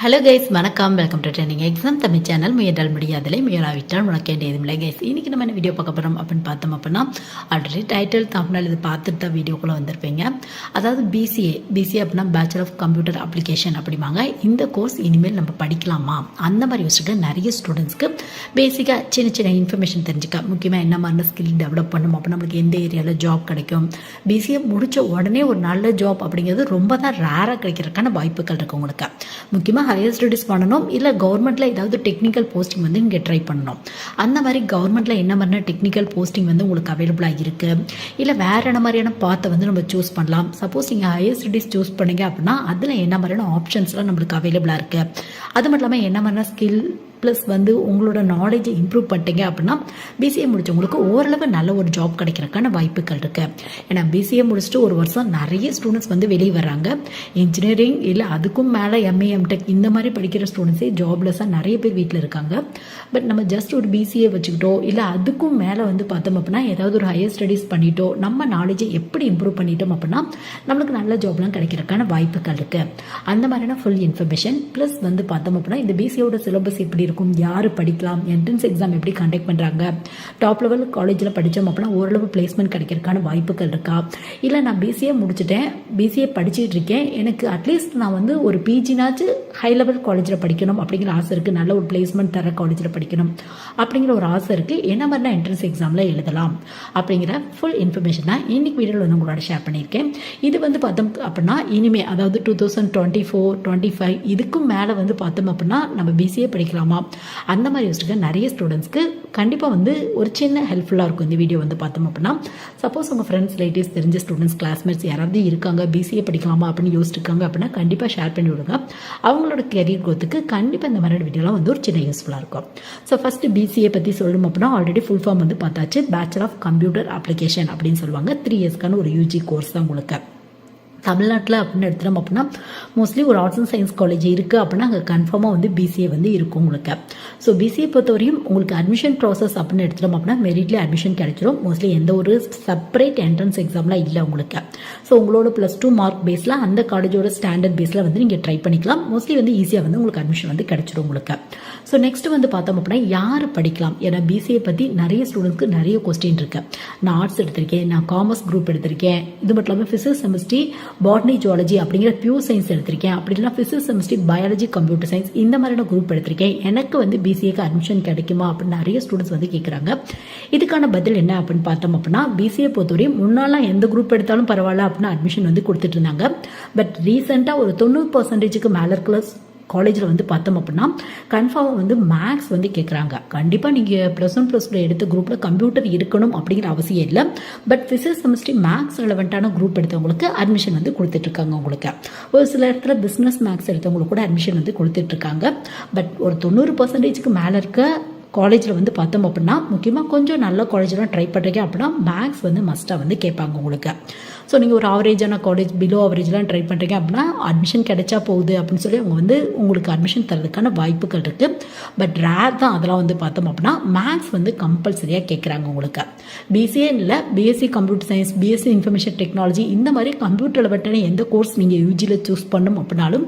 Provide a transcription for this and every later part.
Hello guys, வணக்கம். Welcome to trending exam Tamil channel. முயன்றால் முடியாதலை முயலாவிட்டால் உனக்கு வேண்டியதுமில்லை கைஸ். இன்றைக்கி நம்ம என்ன வீடியோ பார்க்க போகிறோம் அப்படின்னு பார்த்தோம் அப்படின்னா, ஆல்ரெடி டைட்டில் தம்ப்நெயில் இது பார்த்துட்டு தான் வீடியோக்குள்ளே வந்திருப்பீங்க. அதாவது பிசிஏ அப்படின்னா பேச்சுலர் ஆஃப் கம்ப்யூட்டர் அப்ளிகேஷன் அப்படிம்பாங்க. இந்த கோர்ஸ் இனிமேல் நம்ம படிக்கலாமா அந்த மாதிரி யோசிச்சுட்டு நிறைய ஸ்டூடெண்ட்ஸ்க்கு பேசிக்காக சின்ன சின்ன இன்ஃபர்மேஷன் தெரிஞ்சுக்க, முக்கியமாக என்ன மாதிரி ஸ்கில் டெவலப் பண்ணணும், அப்போ நம்மளுக்கு எந்த ஏரியாவில் ஜாப் கிடைக்கும், பிசிஏ முடித்த உடனே ஒரு நல்ல ஜாப் அப்படிங்கிறது ரொம்ப தான் ரேராக கிடைக்கிறதுக்கான வாய்ப்புகள் இருக்குது உங்களுக்கு. முக்கியமாக ஹையர் ஸ்டடீஸ் பண்ணணும், இல்லை கவர்மெண்ட்டில் ஏதாவது டெக்னிக்கல் போஸ்டிங் வந்து இங்கே ட்ரை பண்ணணும். அந்த மாதிரி கவர்மெண்ட்டில் என்ன மாதிரியான டெக்னிக்கல் போஸ்டிங் வந்து உங்களுக்கு அவைலபிளாக இருக்குது, இல்லை வேறு என்ன மாதிரியான பாத்தை வந்து நம்ம சூஸ் பண்ணலாம். சப்போஸ் நீங்கள் ஹையர் ஸ்டடீஸ் சூஸ் பண்ணீங்க அப்படின்னா அதில் என்ன மாதிரியான ஆப்ஷன்ஸ்லாம் நம்மளுக்கு அவைலபிளாக இருக்குது, அது மட்டும் இல்லாமல் என்ன மாதிரியான ஸ்கில் ப்ளஸ் வந்து உங்களோட நாலேஜை இம்ப்ரூவ் பண்ணிட்டீங்க அப்படின்னா பிசிஏ முடிச்சவங்களுக்கு ஓரளவு நல்ல ஒரு ஜாப் கிடைக்கிறதுக்கான வாய்ப்புகள் இருக்குது. ஏன்னா பிசிஏ முடிச்சுட்டு ஒரு வருஷம் நிறைய ஸ்டூடெண்ட்ஸ் வந்து வெளியே வர்றாங்க. இன்ஜினியரிங் இல்லை அதுக்கும் மேலே எம்ஏ எம்டெக் இந்த மாதிரி படிக்கிற ஸ்டூடெண்ட்ஸே ஜாப்லெஸ்ஸாக நிறைய பேர் வீட்டில் இருக்காங்க. பட் நம்ம ஜஸ்ட் ஒரு பிசிஏ வச்சுக்கிட்டோ இல்லை அதுக்கும் மேலே வந்து பார்த்தோம் அப்படின்னா ஏதாவது ஒரு ஹையர் ஸ்டடீஸ் பண்ணிட்டோ நம்ம நாலேஜை எப்படி இம்ப்ரூவ் பண்ணிட்டோம் அப்படின்னா நம்மளுக்கு நல்ல ஜாப்லாம் கிடைக்கிறதுக்கான வாய்ப்புகள் இருக்குது. அந்த மாதிரியான ஃபுல் இன்ஃபர்மேஷன் ப்ளஸ் வந்து பார்த்தோம் அப்படின்னா இந்த பிசிஏவோட சிலபஸ் எப்படி இருக்கும், யார் படிக்கலாம், என்ட்ரன்ஸ் எக்ஸாம் எப்படி கண்டக்ட் பண்ணுறாங்க, டாப் லெவல் காலேஜில் படித்தோம் அப்படின்னா ஓரளவு பிளேஸ்மெண்ட் கிடைக்கிறதுக்கான வாய்ப்புகள் இருக்கா, இல்லை நான் பிசிஏ முடிச்சுட்டேன், பிசிஏ படிச்சுட்டு இருக்கேன், எனக்கு அட்லீஸ்ட் நான் வந்து ஒரு பிஜினாச்சு ஹை லெவல் காலேஜில் படிக்கணும் அப்படிங்கிற ஆசை இருக்குது, நல்ல ஒரு பிளேஸ்மெண்ட் தர காலேஜில் படிக்கணும் அப்படிங்கிற ஒரு ஆசை இருக்குது, என்ன மாதிரி நான் என்ட்ரன்ஸ் எக்ஸாமில் எழுதலாம் அப்படிங்கிற ஃபுல் இன்ஃபர்மேஷன் தான் இன்னைக்கு வீடியோவில் வந்து உங்களோட ஷேர் பண்ணியிருக்கேன். இது வந்து பார்த்தோம் அப்படின்னா இனிமேல் அதாவது 2024-25 இதுக்கும் மேலே வந்து பார்த்தோம் அப்படின்னா நம்ம பிசிஏ படிக்கலாமா அந்த மாதிரி யோசிச்சுக்க நிறைய ஸ்டூடெண்ட்ஸ்க்கு கண்டிப்பாக வந்து ஒரு சின்ன ஹெல்ப்ஃபுல்லாக இருக்கும் இந்த வீடியோ வந்து பார்த்தோம் அப்படின்னா. சப்போஸ் உங்கள் ஃப்ரெண்ட்ஸ் ரிலேட்டிவ்ஸ் தெரிஞ்ச ஸ்டூடெண்ட்ஸ் கிளாஸ்மேட்ஸ் யாராவது இருக்காங்க பிசிஏ படிக்கலாமா அப்படின்னு யோசிச்சிருக்காங்க அப்படின்னா கண்டிப்பாக ஷேர் பண்ணி விடுங்க. அவங்களோட கெரியர் க்ரோத்துக்கு கண்டிப்பாக இந்த மாதிரி வீடியோலாம் வந்து ஒரு சின்ன யூஸ்ஃபுல்லாக இருக்கும். ஸோ ஃபஸ்ட்டு பிசிஏ பற்றி சொல்லணும் அப்படின்னா ஆல்ரெடி ஃபுல் ஃபார்ம் வந்து பார்த்தாச்சு. பேச்சுலர் ஆஃப் கம்ப்யூட்டர் அப்ளிகேஷன் அப்படின்னு சொல்லுவாங்க. 3 இயர்ஸ்க்கான ஒரு யூஜி கோர்ஸ் தான் உங்களுக்கு. தமிழ்நாட்டில் அப்படின்னு எடுத்துட்டோம் அப்படின்னா மோஸ்ட்லி ஒரு ஆர்ட்ஸ் அண்ட் சயின்ஸ் காலேஜ் இருக்குது அப்படின்னா அங்கே கன்ஃபார்மாக வந்து பிசிஏ வந்து இருக்கும் உங்களுக்கு. ஸோ பிசிஏ பொறுத்தவரையும் உங்களுக்கு அட்மிஷன் ப்ராசஸ் அப்படின்னு எடுத்துட்டோம் அப்படின்னா மெரிட்லேயே அட்மிஷன் கிடைச்சிடும். மோஸ்ட்லி எந்த ஒரு செப்பரேட் என்ட்ரன்ஸ் எக்ஸாம்லாம் இல்லை உங்களுக்கு. ஸோ உங்களோட +2 மார்க் பேஸில் அந்த காலேஜோட ஸ்டாண்டர்ட் பேஸில் வந்து நீங்கள் ட்ரை பண்ணிக்கலாம். மோஸ்ட்லி வந்து ஈஸியாக வந்து உங்களுக்கு அட்மிஷன் வந்து கிடைச்சிடும் உங்களுக்கு. ஸோ நெக்ஸ்ட் வந்து பார்த்தோம் அப்படின்னா யார் படிக்கலாம், ஏன்னா பிசிஏ பற்றி நிறைய ஸ்டூடெண்ட்ஸ்க்கு நிறைய கொஸ்டின் இருக்குது. நான் ஆர்ட்ஸ் எடுத்திருக்கேன், நான் காமர்ஸ் குரூப் எடுத்திருக்கேன், இது மட்டும் இல்லாமல் ஃபிசிக்ஸ் கெமிஸ்ட்ரி பாட்னி ஜுவாலஜி அப்படிங்கிற பியூர் சயின்ஸ் எடுத்திருக்கேன், அப்படி இல்லைனா physics chemistry biology computer science இந்த மாதிரியான குரூப் எடுத்திருக்கேன், எனக்கு வந்து பிசிஏக்கு அட்மிஷன் கிடைக்குமா அப்படின்னு நிறைய ஸ்டூடெண்ட்ஸ் வந்து கேட்குறாங்க. இதுக்கான பதில் என்ன அப்படின்னு பார்த்தோம் அப்படின்னா பிசிஏ பொறுத்தவரையும் முன்னாலாம் எந்த குரூப் எடுத்தாலும் பரவாயில்ல அப்படின்னு அட்மிஷன் வந்து கொடுத்துட்டு இருந்தாங்க. பட் ரீசெண்டாக ஒரு 90% மேலே இருக்கிற காலேஜில் வந்து பார்த்தோம் அப்படின்னா கன்ஃபார்மாக வந்து மேக்ஸ் வந்து கேட்குறாங்க. கண்டிப்பாக நீங்கள் +1+2 எடுத்த குரூப்பில் கம்ப்யூட்டர் இருக்கணும் அப்படிங்கிற அவசியம் இல்லை. பட் ஃபிசிக்ஸ் கெமிஸ்ட்ரி மேக்ஸ் ரெலவெண்ட்டான குரூப் எடுத்தவங்களுக்கு அட்மிஷன் வந்து கொடுத்துட்ருக்காங்க உங்களுக்கு. ஒரு சில இடத்துல பிஸ்னஸ் மேக்ஸ் எடுத்தவங்களுக்கு கூட அட்மிஷன் வந்து கொடுத்துட்ருக்காங்க. பட் ஒரு 90%க்கு மேலே இருக்க காலேஜில் வந்து பார்த்தோம் அப்படின்னா முக்கியமாக கொஞ்சம் நல்ல காலேஜெலாம் ட்ரை பண்ணுறீங்க அப்படின்னா மேக்ஸ் வந்து மஸ்ட்டாக வந்து கேட்பாங்க உங்களுக்கு. ஸோ நீங்கள் ஒரு ஆவரேஜான காலேஜ் பிலோ ஆவரேஜ்லாம் ட்ரை பண்ணுறீங்க அப்படின்னா அட்மிஷன் கிடைச்சா போகுது அப்படின்னு சொல்லி அவங்க வந்து உங்களுக்கு அட்மிஷன் தரதுக்கான வாய்ப்புகள் இருக்குது. பட் ரேர் தான் அதெல்லாம் வந்து பார்த்தோம் அப்படின்னா மேக்ஸ் வந்து கம்பல்சரியாக கேட்குறாங்க உங்களுக்கு. பிசிஏ இல்லை, BSc computer science, BSc information technology இந்த மாதிரி கம்ப்யூட்டர் ரெலவெண்ட்டான எந்த கோர்ஸ் நீங்கள் யூஜியில் சூஸ் பண்ணணும் அப்படின்னாலும்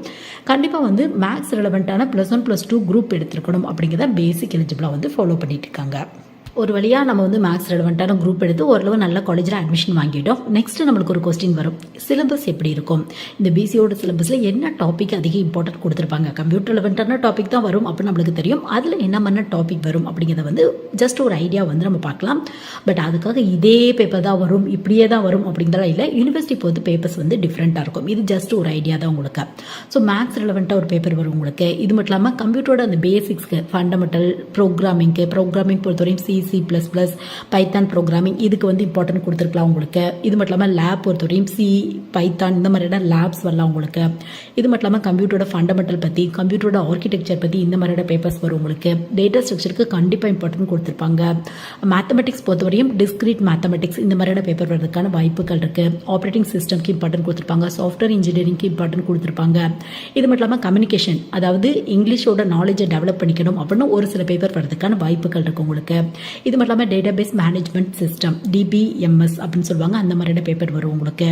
கண்டிப்பாக வந்து மேக்ஸ் ரெலவெண்ட்டான +1+2 குரூப் எடுத்துருக்கணும் அப்படிங்கிறத பேசிக் எலிஜிபிளாக வந்து ஃபாலோ பண்ணிட்டு இருக்காங்க. ஒரு வழியாக நம்ம வந்து மேக்ஸ் ரெலவெண்ட்டான குரூப் எடுத்து ஓரளவு நல்ல காலேஜில் அட்மிஷன் வாங்கிட்டோம். நெக்ஸ்ட் நம்மளுக்கு ஒரு கொஸ்டின் வரும், சிலபஸ் எப்படி இருக்கும், இந்த பிசியோட சிலபஸில் என்ன டாபிக் அதிக இம்பார்ட்டன்ட் கொடுத்துருப்பாங்க. கம்ப்யூட்டர் ரெலவெண்ட்டான டாபிக் தான் வரும் அப்படின்னு நம்மளுக்கு தெரியும். அதில் என்ன மாதிரி டாபிக் வரும் அப்படிங்கிறத வந்து ஜஸ்ட் ஒரு ஐடியா வந்து நம்ம பார்க்கலாம். பட் அதுக்காக இதே பேப்பர் தான் வரும் இப்படியே தான் வரும் அப்படிங்கிறதெல்லாம் இல்லை. யூனிவர்சிட்டி பொறுத்து பேப்பர்ஸ் வந்து டிஃப்ரெண்ட்டாக இருக்கும். இது ஜஸ்ட் ஒரு ஐடியா தான் உங்களுக்கு. ஸோ மேக்ஸ் ரெலவெண்ட்டாக ஒரு பேப்பர் வரும் உங்களுக்கு. இது மட்டும் இல்லாமல் கம்ப்யூட்டரோட அந்த பேசிக்ஸ்க்கு ஃபண்டமெண்டல் ப்ரோக்ராமிங் பொறுத்தவரையும் C++, பைத்தான் ப்ரோக்ராமிங் இதுக்கு வந்து இம்பார்ட்டன்ட் கொடுத்துருக்கலாம் உங்களுக்கு. இது மட்டும் இல்லாமல் லேப் பொறுத்தவரையும் C, பைத்தான் இந்த மாதிரியான லேப்ஸ் வரலாம் உங்களுக்கு. இது மட்டும் இல்லாமல் கம்ப்யூட்டரோட ஃபண்டமெண்டல் பற்றி, கம்ப்யூட்டரோட ஆர்கிடெக்சர் பற்றி இந்த மாதிரியான பேப்பர்ஸ் வரும் உங்களுக்கு. டேட்டா ஸ்ட்ரக்சருக்கு கண்டிப்பாக இம்பார்ட்டன்ட் கொடுத்துருப்பாங்க. மேத்தமெட்டிக்ஸ் பொறுத்தவரையும் டிஸ்கிரீட் மேத்தமெட்டிக்ஸ் இந்த மாதிரியான பேப்பர் வரதுக்கான வாய்ப்புகள் இருக்குது. ஆப்ரேட்டிங் சிஸ்டம்க்கு இம்பார்ட்டன்ட் கொடுத்துருப்பாங்க. சாஃப்ட்வேர் இன்ஜினியரிங்க்கு இம்பார்ட்டன்ட் கொடுத்துருப்பாங்க. இது மட்டும் இல்லாமல் கம்யூனிகேஷன், அதாவது இங்கிலீஷோட நாலேஜை டெவலப் பண்ணிக்கணும் அப்படின்னு ஒரு சில பேப்பர் வரதுக்கான வாய்ப்புகள் இருக்குது உங்களுக்கு. இது மட்டும் இல்லாமல் டேட்டாபேஸ் மேனேஜ்மெண்ட் சிஸ்டம் டிபிஎம்எஸ் அப்படின்னு சொல்லுவாங்க, அந்த மாதிரியான பேப்பர் வரும் உங்களுக்கு.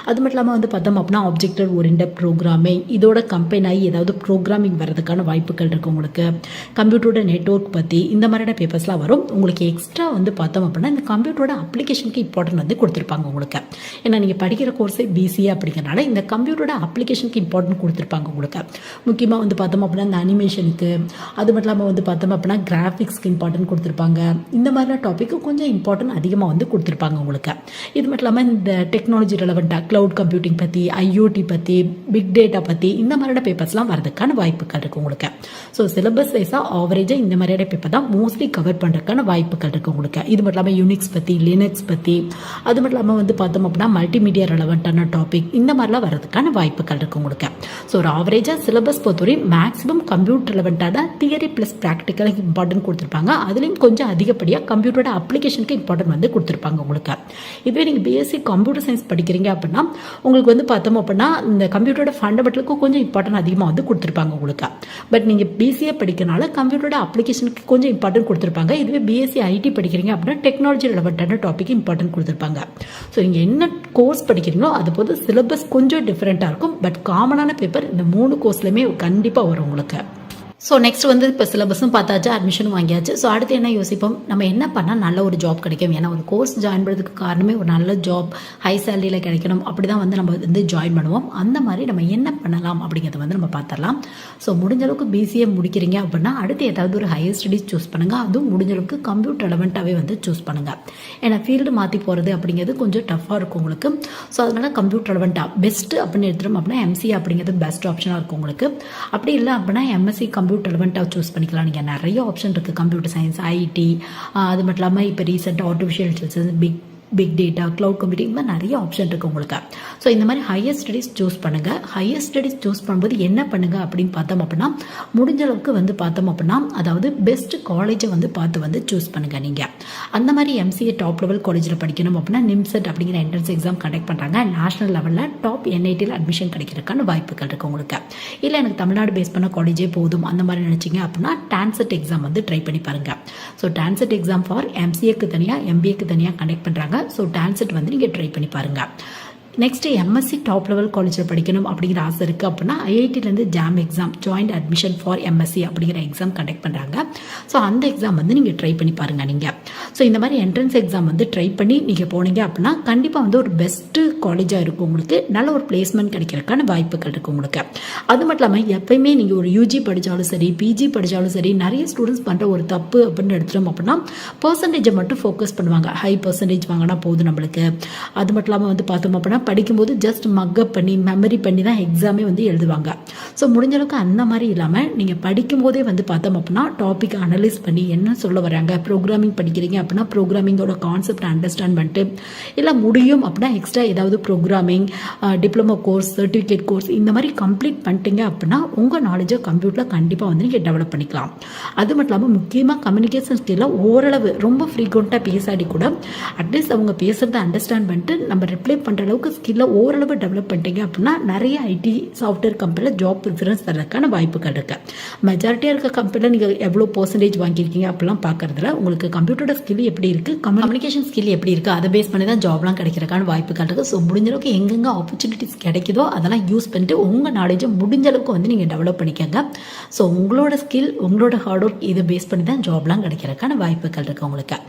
அது மட்டும் இல்லாமல் வந்து பார்த்தோம் அப்படின்னா ஆப்ஜெக்ட் ஓரியன்டட் ப்ரோக்ராமிங், இதோட கம்பைன் ஆகி ஏதாவது ப்ரோக்ராமிங் வரதுக்கான வாய்ப்புகள் இருக்குது உங்களுக்கு. கம்ப்யூட்டரோட நெட்வொர்க் பற்றி இந்த மாதிரியான பேப்பர்ஸ்லாம் வரும் உங்களுக்கு. எக்ஸ்ட்ரா வந்து பார்த்தோம் அப்படின்னா இந்த கம்ப்யூட்டரோட அப்ளிகேஷனுக்கு இம்பார்ட்டன்ட் வந்து கொடுத்துருப்பாங்க உங்களுக்கு. ஏன்னா நீங்கள் படிக்கிற கோர்ஸே பிசிஏ அப்படிங்கிறனால இந்த கம்ப்யூட்டரோட அப்ளிகேஷனுக்கு இம்பார்ட்டன்ட் கொடுத்துருப்பாங்க உங்களுக்கு. முக்கியமாக வந்து பார்த்தோம் அப்படின்னா இந்த அனிமேஷனுக்கு, அது மட்டும் இல்லாமல் வந்து பார்த்தோம் அப்படின்னா கிராஃபிக்ஸ்க்கு இம்பார்ட்டன்ட் கொடுத்துருப்பாங்க. இந்த மாதிரியான டாப்பிக்கு கொஞ்சம் இம்பார்ட்டன்ட் அதிகமாக வந்து கொடுத்துருப்பாங்க உங்களுக்கு. இது மட்டும் இல்லாமல் இந்த டெக்னாலஜி ரெலவெண்ட்டாக க்ளவுட் கம்ப்யூட்டிங் பற்றி, ஐஓடி பற்றி, பிக் டேட்டா பற்றி இந்த மாதிரியான பேப்பர்ஸ்லாம் வரதுக்கான வாய்ப்புகள் இருக்குது உங்களுக்கு. ஸோ சிலபஸ் வைஸாக ஆவரேஜாக இந்த மாதிரியான பேப்பர் தான் மோஸ்ட்லி கவர் பண்ணுறதுக்கான வாய்ப்புகள் இருக்குது உங்களுக்கு. இது மட்டும் இல்லாமல் யூனிக்ஸ் பற்றி, லினக்ஸ் பற்றி, அது மட்டும் இல்லாமல் வந்து பார்த்தோம் அப்படின்னா மல்டிமீடியா ரெலவெண்ட்டான டாபிக் இந்த மாதிரிலாம் வரதுக்கான வாய்ப்புகள் இருக்குது உங்களுக்கு. ஸோ ஒரு ஆவரேஜாக சிலபஸ் பொறுத்தவரை மேக்ஸிமம் கம்ப்யூட்டர் ரெலவெண்ட்டாக தியரி ப்ளஸ் ப்ராக்டிக்கலுக்கு இம்பார்ட்டன்ட் கொடுத்துருப்பாங்க. அதுலேயும் கொஞ்சம் அதிகப்படியாக கம்ப்யூட்டரோட அப்ளிகேஷனுக்கு இம்பார்ட்டன்ட் வந்து கொடுத்துருப்பாங்க உங்களுக்கு. இதுவே நீங்கள் பிஎஸ்சி கம்ப்யூட்டர் சயின்ஸ் படிக்கிறீங்க அப்படின்னா உங்களுக்கு வந்து பார்த்தோம் அப்படின்னா இந்த கம்ப்யூட்டரோட ஃபண்டமெண்டலுக்கு கொஞ்சம் இம்பார்ட்டன்ட் அதிகமாக வந்து கொடுத்துருப்பாங்க உங்களுக்கு. பட் நீங்கள் பிசிஏ படிக்கிறனால கம்ப்யூட்டரோட அப்ளிகேஷனுக்கு கொஞ்சம் இம்பார்ட்டன்ட் கொடுத்துருப்பாங்க. இதுவே பிஎஸ்சி ஐடி படிக்கிறீங்க அப்படின்னா டெக்னாலஜி ரெலவெண்ட்டான டாபிக் இம்பார்ட்டன்ட் கொடுத்துருப்பாங்க. ஸோ நீங்கள் என்ன கோர்ஸ் படிக்கிறீங்களோ அது போது சிலபஸ் கொஞ்சம் டிஃப்ரெண்ட்டாக இருக்கும். பட் காமனான பேப்பர் இந்த 3 கோர்ஸ்லையுமே கண்டிப்பாக வரும் உங்களுக்கு. ஸோ நெக்ஸ்ட் வந்து இப்போ சிலபஸும் பார்த்தாச்சு, அட்மிஷனும் வாங்கியாச்சு. ஸோ அடுத்து என்ன யோசிப்போம், நம்ம என்ன பண்ணால் நல்ல ஒரு ஜாப் கிடைக்கும். ஏன்னா ஒரு கோர்ஸ் ஜாயின் பண்ணுறதுக்கு காரணமே ஒரு நல்ல ஜாப் ஹை சேலரியில் கிடைக்கணும். அப்படி தான் வந்து நம்ம வந்து ஜாயின் பண்ணுவோம். அந்த மாதிரி நம்ம என்ன பண்ணலாம் அப்படிங்கிறத வந்து நம்ம பார்த்துடலாம். ஸோ முடிஞ்ச அளவுக்கு பிசிஏ முடிக்கிறீங்க அப்படின்னா அடுத்து ஏதாவது ஒரு ஹையர் ஸ்டடீஸ் சூஸ் பண்ணுங்கள். அதுவும் முடிஞ்ச அளவுக்கு கம்ப்யூட்டர் ரெலவெண்ட்டாகவே வந்து சூஸ் பண்ணுங்கள். ஏன்னா ஃபீல்டு மாற்றி போகிறது அப்படிங்கிறது கொஞ்சம் டஃப்பாக இருக்கும் உங்களுக்கு. ஸோ அதனால் கம்ப்யூட்டர் ரெலவெண்ட்டாக பெஸ்ட்டு அப்படின்னு எடுத்துட்டோம் அப்படின்னா எம்சிஏ அப்படிங்கிறது பெஸ்ட் ஆப்ஷனாக இருக்கும் உங்களுக்கு. அப்படி இல்லை அப்படின்னா எம்எஸ்சி கம்ப்யூட்டர் ரெலவெண்ட்டாக சூஸ் பண்ணிக்கலாம். நீங்கள் நிறைய ஆப்ஷன் இருக்குது, கம்ப்யூட்டர் சயின்ஸ், ஐடி, அது மட்டும் இல்லாமல் இப்போ ரீசெண்டாக artificial intelligence, big data, cloud computing, இந்த மாதிரி நிறைய ஆப்ஷன் இருக்குது உங்களுக்கு. ஸோ இந்த மாதிரி ஹையர் ஸ்டடீஸ் சூஸ் பண்ணுங்கள். ஹையர் ஸ்டடீஸ் சூஸ் பண்ணும்போது என்ன பண்ணுங்கள் அப்படின்னு பார்த்தோம் அப்படின்னா முடிஞ்ச அளவுக்கு வந்து பார்த்தோம் அப்படின்னா அதாவது பெஸ்ட் காலேஜை வந்து பார்த்து வந்து சூஸ் பண்ணுங்கள். நீங்கள் அந்த மாதிரி எம்சிஏ டாப் லெவல் காலேஜில் படிக்கணும் அப்படின்னா நிம்செட் அப்படிங்கிற என்ட்ரன்ஸ் எக்ஸாம் கண்டக்ட் பண்ணுறாங்க. நேஷனல் லெவலில் டாப் என்ஐடியில் அட்மிஷன் கிடைக்கிறதுக்கான வாய்ப்புகள் இருக்குது உங்களுக்கு. இல்லை எனக்கு தமிழ்நாடு பேஸ் பண்ண காலேஜே போதும் அந்த மாதிரி நினச்சிங்க அப்படின்னா டான்செட் எக்ஸாம் வந்து ட்ரை பண்ணி பாருங்கள். ஸோ டான்செட் எக்ஸாம் ஃபார் எம்சிஏக்கு தனியாக, எம்பிஏக்கு தனியாக கண்டக்ட் பண்ணுறாங்க. ஸோ டான்செட் வந்து நீங்கள் ட்ரை பண்ணி பாருங்கள். நெக்ஸ்ட்டு எம்எஸ்சி டாப் லெவல் காலேஜில் படிக்கணும் அப்படிங்கிற ஆசை இருக்குது அப்படின்னா ஐஐடிலேருந்து JAM exam, joint admission for MSc அப்படிங்கிற எக்ஸாம் கண்டக்ட் பண்ணுறாங்க. ஸோ அந்த எக்ஸாம் வந்து நீங்கள் ட்ரை பண்ணி பாருங்கள் நீங்கள். ஸோ இந்த மாதிரி என்ட்ரன்ஸ் எக்ஸாம் வந்து ட்ரை பண்ணி நீங்கள் போனீங்க அப்படின்னா கண்டிப்பாக வந்து ஒரு பெஸ்ட்டு காலேஜாக இருக்கும் உங்களுக்கு. நல்ல ஒரு பிளேஸ்மெண்ட் கிடைக்கிறதுக்கான வாய்ப்புகள் இருக்குது உங்களுக்கு. அது மட்டும் இல்லாமல் எப்பயுமே நீங்கள் ஒரு யூஜி படித்தாலும் சரி, பிஜி படித்தாலும் சரி, நிறைய ஸ்டூடெண்ட்ஸ் பண்ணுற ஒரு தப்பு அப்படின்னு எடுத்துட்டோம் அப்படின்னா பர்சன்டேஜை மட்டும் ஃபோக்கஸ் பண்ணுவாங்க. ஹை பர்சன்டேஜ் வாங்கினா போதும் நம்மளுக்கு. அது மட்டும் இல்லாமல் வந்து பார்த்தோம் அப்படின்னா படிக்கும்போது ஜஸ்ட் மக்கப் பண்ணி மெமரி பண்ணி தான் எக்ஸாமே வந்து எழுதுவாங்க. ஸோ முடிஞ்ச அளவுக்கு அந்த மாதிரி இல்லாமல் நீங்கள் படிக்கும்போதே வந்து பார்த்தோம் அப்படின்னா டாபிக் அனலைஸ் பண்ணி என்ன சொல்ல வராங்க, ப்ரோக்ராமிங் படிக்கிறீங்க அப்படின்னா ப்ரோக்ராமிங்கோட கான்செப்ட் அண்டர்ஸ்டாண்ட் பண்ணிட்டு, இல்லை முடியும் அப்படின்னா எக்ஸ்ட்ரா ஏதாவது programming diploma course, certificate course இந்த மாதிரி கம்ப்ளீட் பண்ணிட்டீங்க அப்படின்னா உங்கள் நாலேஜை கம்ப்யூட்டரில் கண்டிப்பாக வந்து நீங்கள் டெவலப் பண்ணிக்கலாம். அது மட்டும் இல்லாமல் முக்கியமாக கம்யூனிகேஷன் ஸ்கில்லில் ஓரளவு ரொம்ப ஃப்ரீக்வெண்ட்டாக பேசாடி கூட அட்லீஸ்ட் அவங்க பேசுகிறத அண்டர்ஸ்டாண்ட் பண்ணிட்டு நம்ம ரிப்ளை பண்ணுற அளவுக்கு ஸ்கில்லை ஓரளவு டெவலப் பண்ணிட்டீங்க அப்படின்னா நிறைய ஐடி சாஃப்ட்வேர் கம்பெனியில் ஜாப் ப்ரிஃபரன்ஸ் தரதுக்கான வாய்ப்புகள் இருக்குது. மெஜாரிட்டியாக இருக்க கம்பெனியில் நீங்கள் எவ்வளோ பர்சன்டேஜ் வாங்கியிருக்கீங்க அப்படிலாம் பார்க்குறதுல உங்களுக்கு கம்ப்யூட்டரோட ஸ்கில் எப்படி இருக்குது, கம்யூனிகேஷன் ஸ்கில் எப்படி இருக்குது, அதை பேஸ் பண்ணி தான் ஜாப்லாம் கிடைக்கிறதுக்கான வாய்ப்புகள் இருக்குது. ஸோ முடிஞ்ச அளவுக்கு எங்கெங்கே ஆப்பர்ச்சுனிட்டிஸ் கிடைக்குதோ அதெல்லாம் யூஸ் பண்ணிட்டு உங்கள் நாலேஜை முடிஞ்ச அளவுக்கு வந்து நீங்கள் டெவலப் பண்ணிக்கோங்க. ஸோ உங்களோட ஸ்கில், உங்களோட ஹார்ட் ஒர்க் இதை பேஸ் பண்ணி தான் ஜாப்லாம் கிடைக்கிறதுக்கான வாய்ப்புகள் இருக்குது உங்களுக்கு.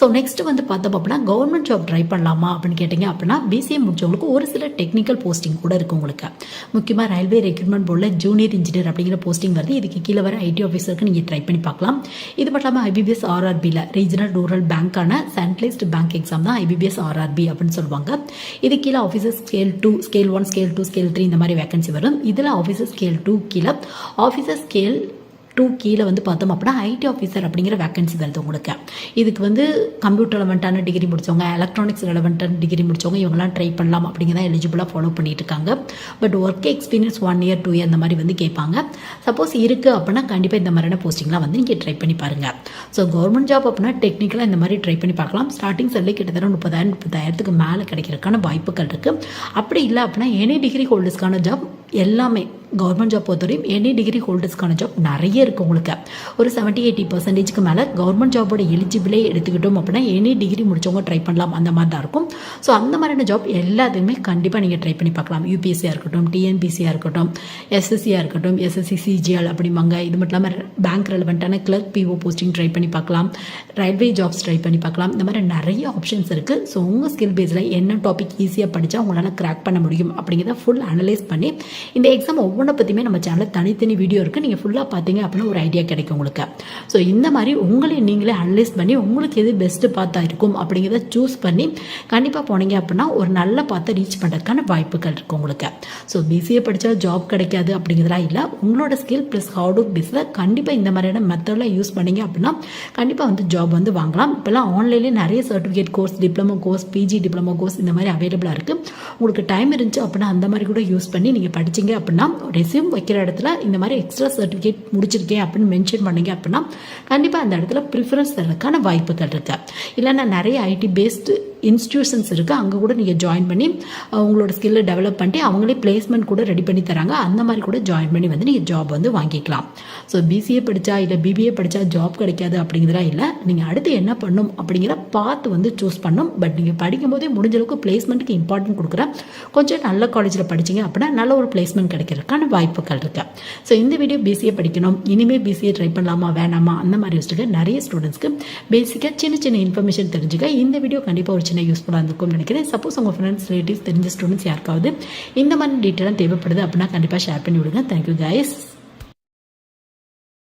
ஸோ நெக்ஸ்ட் வந்து பார்த்தோம் அப்படின்னா கவர்மெண்ட் ஜாப் ட்ரை பண்ணலாமா அப்படின்னு கேட்டிங்க அப்படின்னா பிசிஏ முடிச்சவங்களுக்கு ஒரு சில டெக்னிக்கல் போஸ்டிங் கூட இருக்குது உங்களுக்கு. முக்கியமாக ரயில்வே ரெக்ரூட்மெண்ட் போர்டில் ஜூனியர் இன்ஜினியர் அப்படிங்கிற போஸ்டிங் வருது. இதுக்கு கீழே வர ஐடி ஆஃபீஸருக்கு நீங்கள் ட்ரை பண்ணி பார்க்கலாம். இது மட்டும் இல்லாமல் ஐபிபிஎஸ் ஆர்ஆர்பியில் ரீஜனல் ரூரல் பேங்க்கான சென்ட்ரலைஸ்டு பேங்க் எக்ஸாம் தான் ஐபிபிஎஸ் ஆர்ஆர்பி அப்படின்னு சொல்லுவாங்க. இது கீழே officer scale 2, scale 1, scale 2, scale 3 இந்த மாதிரி வேகன்சி வரும். இதில் ஆஃபீஸர் ஸ்கேல் 2 கீழே, ஆஃபீஸர் ஸ்கேல் 2 கீழே வந்து பார்த்தோம் அப்படின்னா ஐடி ஆஃபீஸர் அப்படிங்கிற வேகன்சி வருது உங்களுக்கு. இதுக்கு வந்து கம்ப்யூட்டர் ரெலவெண்ட்டான டிகிரி முடிச்சவங்க, எலக்ட்ரானிக்ஸ் ரெலவெண்ட்டான டிகிரி முடிச்சவங்க இவங்கெல்லாம் ட்ரை பண்ணலாம் அப்படிங்கிறத எலிஜிபிளாக ஃபாலோ பண்ணிட்டு இருக்காங்க. But work experience 1 year 2 year அந்த மாதிரி வந்து கேட்பாங்க. சப்போஸ் இருக்குது அப்படின்னா கண்டிப்பாக இந்த மாதிரியான போஸ்டிங்லாம் வந்து நீங்கள் ட்ரை பண்ணி பாருங்கள். ஸோ கவர்மெண்ட் ஜாப் அப்படின்னா டெக்னிக்கலாக இந்த மாதிரி ட்ரை பண்ணி பார்க்கலாம். ஸ்டார்டிங் சேலரி கிட்டத்தட்ட 30,000 மேலே கிடைக்கிறதுக்கான வாய்ப்புகள் இருக்குது. அப்படி இல்லை அப்படின்னா எனி டிகிரி ஹோல்டர்ஸ்க்கான ஜாப் எல்லாமே கவர்மெண்ட் ஜாப் பொறுத்தவரையும் எனி டிகிரி ஹோல்டர்ஸ்க்கான ஜாப் நிறைய இருக்குது உங்களுக்கு. ஒரு 70-80% மேலே கவர்மெண்ட் ஜாபோட எலிஜிபிளே எடுத்துக்கிட்டோம் அப்படின்னா எனி டிகிரி முடிச்சவங்க ட்ரை பண்ணலாம், அந்த மாதிரி தான் இருக்கும். ஸோ அந்த மாதிரியான ஜாப் எல்லாத்தையுமே கண்டிப்பாக நீங்கள் ட்ரை பண்ணி பார்க்கலாம். யூபிஎஸ்சியாக இருக்கட்டும், டிஎன்பிசியாக இருக்கட்டும், எஸ்எஸ்சியாக இருக்கட்டும், எஸ்எஸ்சி சிஜிஎல் அப்படிம்பாங்க. இது மட்டும் இல்லாமல் பேங்க் ரெலவெண்ட்டான கிளர்க் பிஓ போஸ்டிங் ட்ரை பண்ணி பார்க்கலாம், ரயில்வே ஜாப்ஸ் ட்ரை பண்ணி பார்க்கலாம். இந்த மாதிரி நிறைய ஆப்ஷன்ஸ் இருக்குது. ஸோ உங்கள் ஸ்கில் பேஸில் என்ன டாபிக் ஈஸியாக படித்தா உங்களால் கிராக் பண்ண முடியும் அப்படிங்கிறத ஃபுல் அனலைஸ் பண்ணி இந்த எக்ஸாம் ஒவ்வொன்றை பற்றியுமே நம்ம சேனலில் தனித்தனி வீடியோ இருக்குது. நீங்கள் ஃபுல்லாக பார்த்தீங்க அப்படின்னா ஒரு ஐடியா கிடைக்கும் உங்களுக்கு. ஸோ இந்த மாதிரி உங்களை நீங்களே அனலைஸ் பண்ணி உங்களுக்கு எது பெஸ்ட்டு பார்த்தா இருக்கும் அப்படிங்கிறத சூஸ் பண்ணி கண்டிப்பாக போனீங்க அப்படின்னா ஒரு நல்ல பார்த்து ரீச் பண்ணுறதுக்கான வாய்ப்புகள் இருக்குது உங்களுக்கு. ஸோ பிசிஏ படித்தா ஜாப் கிடைக்காது அப்படிங்கிறதுலாம் இல்லை. உங்களோட ஸ்கில் ப்ளஸ் ஹார்ட் ஒர்க் பேஸில் கண்டிப்பாக இந்த மாதிரியான மெத்தடெலாம் யூஸ் பண்ணிங்க அப்படின்னா கண்டிப்பாக வந்து ஜாப் வந்து வாங்கலாம். இப்போல்லாம் ஆன்லைன்லேயே நிறைய certificate course, diploma course, PG diploma course இந்த மாதிரி அவைலபிளாக இருக்குது. உங்களுக்கு டைம் இருந்துச்சு அப்படின்னா அந்த மாதிரி கூட யூஸ் பண்ணி நீங்கள் படிச்சிங்க அப்படின்னா ரெஸ்யூம் வைக்கிற இடத்துல இந்த மாதிரி எக்ஸ்ட்ரா சர்டிஃபிகேட் முடிச்சிருக்கேன் அப்படின்னு மென்ஷன் பண்ணிங்க அப்படின்னா கண்டிப்பாக அந்த இடத்துல ப்ரிஃபரன்ஸ் தரதுக்கான வாய்ப்புகள் இருக்குது. இல்லைன்னா நிறைய ஐடி பேஸ்டு இன்ஸ்டியூஷன்ஸ் இருக்குது, அங்கே கூட நீங்கள் ஜாயின் பண்ணி உங்களோட ஸ்கில்லை டெவலப் பண்ணி அவங்களே பிளேஸ்மெண்ட் கூட ரெடி பண்ணி தராங்க. அந்த மாதிரி கூட ஜாயின் பண்ணி வந்து நீங்கள் ஜாப் வந்து வாங்கிக்கலாம். ஸோ பிசிஏ படித்தா இல்லை பிபிஏ படித்தா ஜாப் கிடைக்காது அப்படிங்கிறதா இல்லை. நீங்கள் அடுத்து என்ன பண்ணணும் அப்படிங்கிற பார்த்து வந்து சூஸ் பண்ணணும். பட் நீங்கள் படிக்கும்போதே முடிஞ்ச அளவுக்கு பிளேஸ்மெண்ட்டுக்கு இம்பார்ட்டன்ட் கொடுக்குறேன். கொஞ்சம் நல்ல காலேஜில் படிச்சிங்க அப்படின்னா நல்ல ஒரு பிளேஸ்மெண்ட் கிடைக்கிறதுக்கான வாய்ப்புகள் இருக்குது. ஸோ இந்த வீடியோ பிசிஏ படிக்கணும், இனிமேல் பிசிஏ ட்ரை பண்ணலாமா வேணாமா அந்த மாதிரி வச்சுக்க நிறைய ஸ்டூடெண்ட்ஸ்க்கு பேசிக்காக சின்ன சின்ன இன்ஃபர்மேஷன் தெரிஞ்சுக்க இந்த வீடியோ கண்டிப்பாக ஒரு சின்ன யூஸ்ஃபுல்லாக இருக்கும்னு நினைக்கிறேன். சப்போஸ் உங்கள் ஃப்ரெண்ட்ஸ், ரிலேட்டிவ்ஸ், தெரிஞ்ச ஸ்டூடெண்ட்ஸ் யாருக்காவது இந்த மாதிரி டீட்டெயிலாக தேவைப்படுது அப்படின்னா கண்டிப்பாக ஷேர் பண்ணி விடுங்க. Thank you guys.